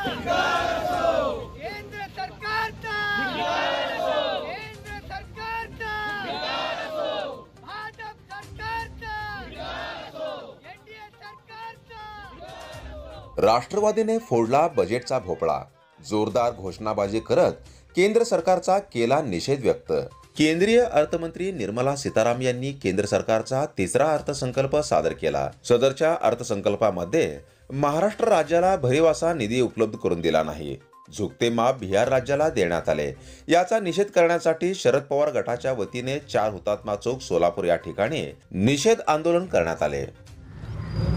केंद्र सरकारचा केंद्र सरकारचा भाजप सरकारचा एनडीए सरकारचा राष्ट्रवादीने फोडला बजेटचा भोपळा. जोरदार घोषणाबाजी करत केंद्र सरकारचा केला निषेध व्यक्त. केंद्रीय अर्थमंत्री निर्मला सीताराम यांनी केंद्र सरकारचा तिसरा अर्थसंकल्प सादर केला. सदरच्या अर्थसंकल्पामध्ये महाराष्ट्र राज्याला भरीव असा निधी उपलब्ध करून दिला नाही. झुकते माप बिहार राज्याला देण्यात आले. याचा निषेध करण्यासाठी शरद पवार गटाच्या वतीने 4 हुतात्मा चौक सोलापूर या ठिकाणी निषेध आंदोलन करण्यात आले.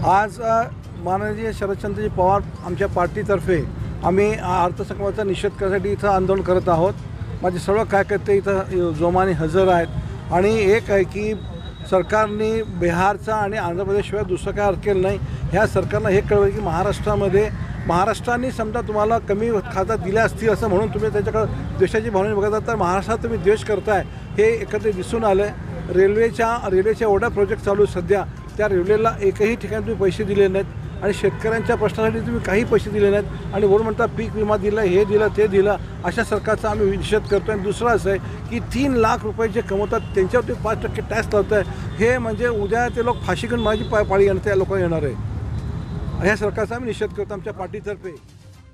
आज माननीय शरदचंद्रजी पवार आमच्या पार्टीतर्फे आम्ही अर्थसंकल्पाचा निषेध करण्यासाठी इथं आंदोलन करत आहोत. माझे सर्व कार्यकर्ते इथं जोमाने हजर आहेत आणि एक आहे की सरकारने बिहारचा आणि आंध्र प्रदेशशिवाय दुसरं काय केलं नाही. ह्या सरकारला हे कळवलं की महाराष्ट्राने समजा तुम्हाला कमी खात्यात दिल्या असतील असं म्हणून तुम्ही त्याच्याकडे द्वेषाची भावना बघतात, तर महाराष्ट्रात तुम्ही द्वेष करताय हे एकत्रित दिसून आलं. रेल्वेच्या एवढा प्रोजेक्ट चालू सध्या, त्या रेल्वेला एकही ठिकाणी तुम्ही पैसे दिले नाहीत आणि शेतकऱ्यांच्या प्रश्नासाठी तुम्ही काही पैसे दिले नाहीत आणि वरून म्हणता पीक विमा दिला, हे दिलं ते दिलं. अशा सरकारचा आम्ही निषेध करतो. आणि दुसरं असं आहे की 3 लाख रुपये जे कमवतात त्यांच्यावर 5% टॅक्स लावत आहे. हे म्हणजे उद्या ते लोक फाशी घेऊन माझी पाळी येणार, त्या लोकांना येणार आहे. ह्या सरकारचा आम्ही निषेध करतो आमच्या पार्टीतर्फे.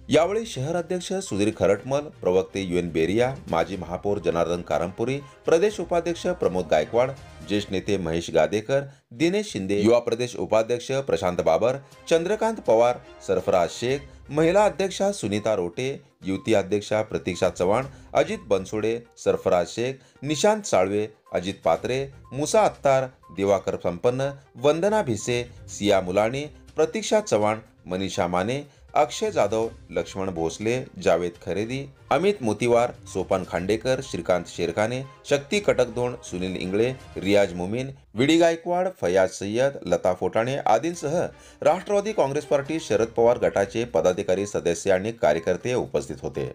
यावेळी शहर अध्यक्ष सुधीर खरटमल, प्रवक्ते UN बेरिया, माजी महापौर जनार्दन कारंपुरी, प्रदेश उपाध्यक्ष प्रमोद गायकवाड, ज्येष्ठ नेते महेश गादेकर, दिनेश शिंदे, युवा प्रदेश उपाध्यक्ष प्रशांत बाबर, चंद्रकांत पवार, सरफराज शेख, महिला अध्यक्षा सुनीता रोटे, युती अध्यक्षा प्रतीक्षा चव्हाण, अजित बनसोडे, सरफराज शेख, निशांत साळवे, अजित पात्रे, मुसा अत्तार, दिवाकर संपन्न, वंदना भिसे, सिया मुलानी, प्रतीक्षा चव्हाण, मनीषा माने, अक्षय जाधव, लक्ष्मण भोसले, जावेद खरेदी, अमित मोतीवार, सोपान खांडेकर, श्रीकांत शेरखाने, शक्ती कटकधोंड, सुनील इंगळे, रियाज मुमीन, विडी गायकवाड, फयाज सय्यद, लता फोटाणे आदींसह राष्ट्रवादी काँग्रेस पार्टी शरद पवार गटाचे पदाधिकारी, सदस्य आणि कार्यकर्ते उपस्थित होते.